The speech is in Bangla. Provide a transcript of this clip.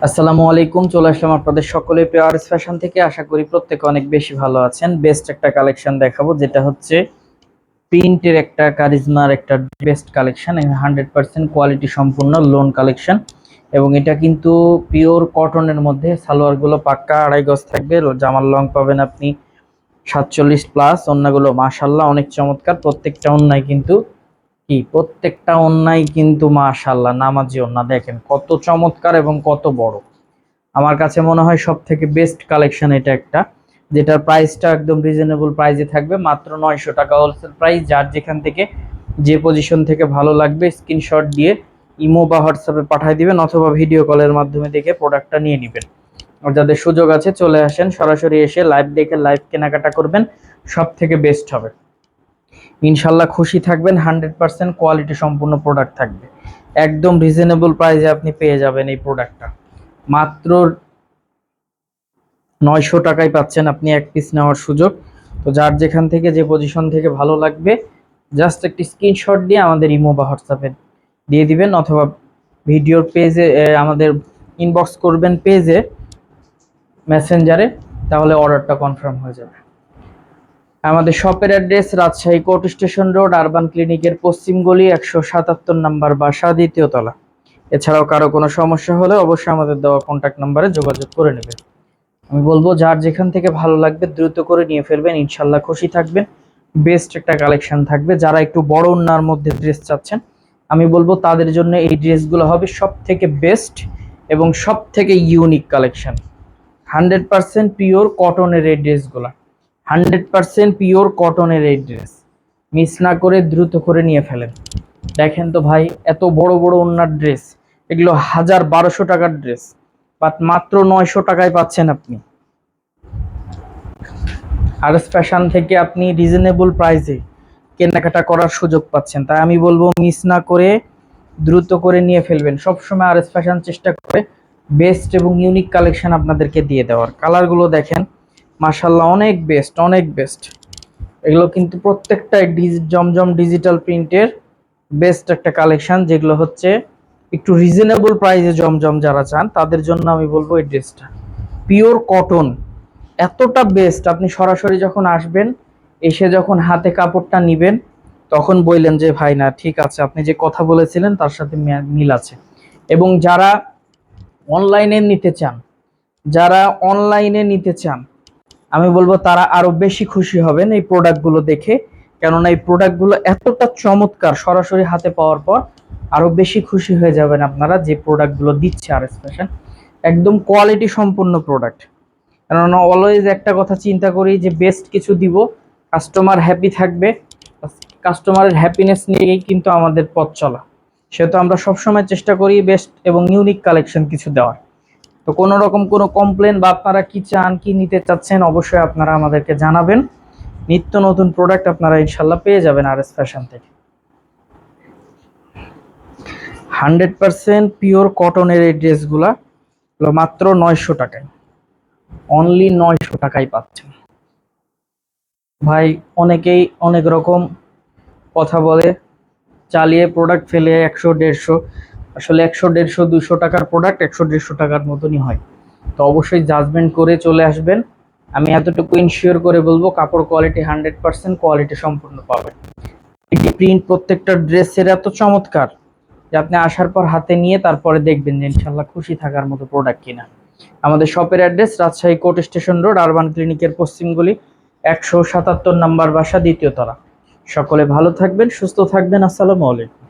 আসসালামু আলাইকুম, চলে আসলাম আপনাদের সকলের প্রিয় আরএস ফ্যাশন থেকে। আশা করি প্রত্যেকে অনেক বেশি ভালো আছেন। বেস্ট একটা কালেকশন দেখাবো, যেটা হচ্ছে প্রিন্টের একটা কারিজমার একটা বেস্ট কালেকশন, 100% কোয়ালিটি সম্পূর্ণ লোন কালেকশন। এবং এটা কিন্তু পিওর কটনের মধ্যে, সালোয়ারগুলো পাক্কা 2.5 গজ থাকবে, জামার লং পাবেন আপনি 47+। ওন্নাগুলো মাশাল্লাহ অনেক চমৎকার, প্রত্যেকটা ওন্নাই কিন্তু মাশাল্লাহ নামাজি ওন্না। দেখেন কত চমৎকার এবং কত বড়। আমার কাছে মনে হয় সব থেকে বেস্ট কালেকশন এটা একটা, যেটার প্রাইসটা একদম রিজনেবল প্রাইসে থাকবে, মাত্র 900 টাকা হোলসেল প্রাইস। যার যেখান থেকে যে পজিশন থেকে ভালো লাগবে স্ক্রিনশট দিয়ে ইমো বা হোয়াটসঅ্যাপে পাঠিয়ে দিবেন, অথবা ভিডিও কলের মাধ্যমে দেখে প্রোডাক্টটা নিয়ে নেবেন। আর যাদের সুযোগ আছে চলে আসেন, সরাসরি এসে লাইভ দেখে লাইভ কেনাকাটা করবেন, সব থেকে বেস্ট হবে। ইনশাল্লাহ খুশি থাকবেন। 100% কোয়ালিটি সম্পূর্ণ প্রোডাক্ট থাকবে, একদম রিজনেবল প্রাইসে আপনি পেয়ে যাবেন এই প্রোডাক্টটা। মাত্র 900 টাকায় পাচ্ছেন আপনি এক পিস নেওয়ার সুযোগ। তো যার যেখান থেকে যে পজিশন থেকে ভালো লাগবে, জাস্ট একটি স্ক্রিনশট দিয়ে আমাদের ইমো বা হোয়াটসঅ্যাপে দিয়ে দিবেন, অথবা ভিডিওর পেজে আমাদের ইনবক্স করবেন পেজে, মেসেঞ্জারে, তাহলে অর্ডারটা কনফার্ম হয়ে যাবে। আমাদের শপের address Rajshahi court station road, urban ক্লিনিকের পশ্চিম গলি, 177 নাম্বার বাসা, 2য় তলা। এছাড়াও কারো কোনো সমস্যা হলে অবশ্যই আমাদের দেওয়া কন্ট্যাক্ট নাম্বারে যোগাযোগ করে নেবেন। আমি বলবো যার যেখান থেকে ভালো লাগবে দ্রুত করে নিয়ে ফেলবেন, ইনশাল্লাহ খুশি থাকবেন। বেস্ট একটা কালেকশন থাকবে। যারা একটু বড় ওন্নার মধ্যে ড্রেস চাচ্ছেন, আমি বলবো তাদের জন্য এই ড্রেসগুলো হবে সব থেকে বেস্ট এবং সব থেকে ইউনিক কালেকশন। 100% পিওর কটনের এই ড্রেসগুলো, 100% পিওর কটনের এই ড্রেস। মিস না করে দ্রুত করে নিয়ে ফেলেন। দেখেন তো ভাই, এত বড় বড় ওন্নার ড্রেস, এগুলো 1000-1200 টাকার ড্রেস, বাট মাত্র 900 টাকায় পাচ্ছেন আপনি। আরএস ফ্যাশন থেকে আপনি রিজনেবল প্রাইসে কেনাকাটা করার সুযোগ পাচ্ছেন। তাই আমি বলবো মিস না করে দ্রুত করে নিয়ে ফেলবেন। সবসময় আরএস ফ্যাশন চেষ্টা করে বেস্ট এবং ইউনিক কালেকশন আপনাদেরকে দিয়ে দেওয়ার। কালারগুলো দেখেন মাশাল্লাহ অনেক বেস্ট, অনেক বেস্ট। এগুলো কিন্তু প্রত্যেকটাই জমজম ডিজিটাল প্রিন্টের বেস্ট একটা কালেকশন, যেগুলো হচ্ছে একটু রিজনেবল প্রাইসে জমজম যারা চান তাদের জন্য আমি বলবো এই ড্রেসটা পিওর কটন এতটা বেস্ট। আপনি সরাসরি যখন আসবেন, এসে যখন হাতে কাপড়টা নিবেন, তখন বললেন যে ভাই না ঠিক আছে, আপনি যে কথা বলেছিলেন তার সাথে মিল আছে। এবং অনলাইনে নিতে চান যারা অনলাইনে নিতে চান আমি বলবো তারা আরো বেশি খুশি হবেন এই প্রোডাক্টগুলো দেখে। কেননা এই প্রোডাক্টগুলো এতটা চমৎকার, সরাসরি হাতে পাওয়ার পর আরো বেশি খুশি হয়ে যাবেন আপনারা। যে প্রোডাক্টগুলো দিচ্ছে আরএস ফ্যাশন, একদম কোয়ালিটি সম্পূর্ণ প্রোডাক্ট। কেননা অলওয়েজ একটা কথা চিন্তা করি যে বেস্ট কিছু দিব, কাস্টমার হ্যাপি থাকবে। কাস্টমারের হ্যাপিনেস নিয়েই কিন্তু আমাদের পথ চলা, সেহেতু আমরা সবসময় চেষ্টা করি বেস্ট এবং ইউনিক কালেকশন কিছু দেওয়ার। তো কোনো রকম কোনো কমপ্লেন বা আপনারা কি চান, কি নিতে চাচ্ছেন, অবশ্যই আপনারা আমাদেরকে জানাবেন। নিত্য নতুন প্রোডাক্ট আপনারা ইনশাল্লাহ পেয়ে যাবেন আরএস ফ্যাশন থেকে। 100% পিওর কটনের এই ড্রেসগুলা মাত্র 900 টাকায়, অনলি 900 টাকায় পাচ্ছেন ভাই। অনেকেই অনেক রকম কথা বলে, চালিয়ে প্রোডাক্ট ফেলে 100-150, আসলে 100-150-200 টাকার প্রোডাক্ট 100-150 টাকার মতনই হয়। তো অবশ্যই জাজমেন্ট করে চলে আসবেন। আমি এতটুকু ইনশিওর করে বলবো কাপড় কোয়ালিটি 100% কোয়ালিটি সম্পূর্ণ পাবেন। প্রিন্ট প্রত্যেকটা ড্রেসের এত চমৎকার যে আপনি আসার পর হাতে নিয়ে তারপরে দেখবেন যে ইনশাল্লাহ খুশি থাকার মতো প্রোডাক্ট কিনা। আমাদের শপের address Rajshahi court station road, urban ক্লিনিকের পশ্চিম গলি, 177 নাম্বার বাসা, 2য় তলা। সকলে ভালো থাকবেন, সুস্থ থাকবেন। আসসালামু আলাইকুম।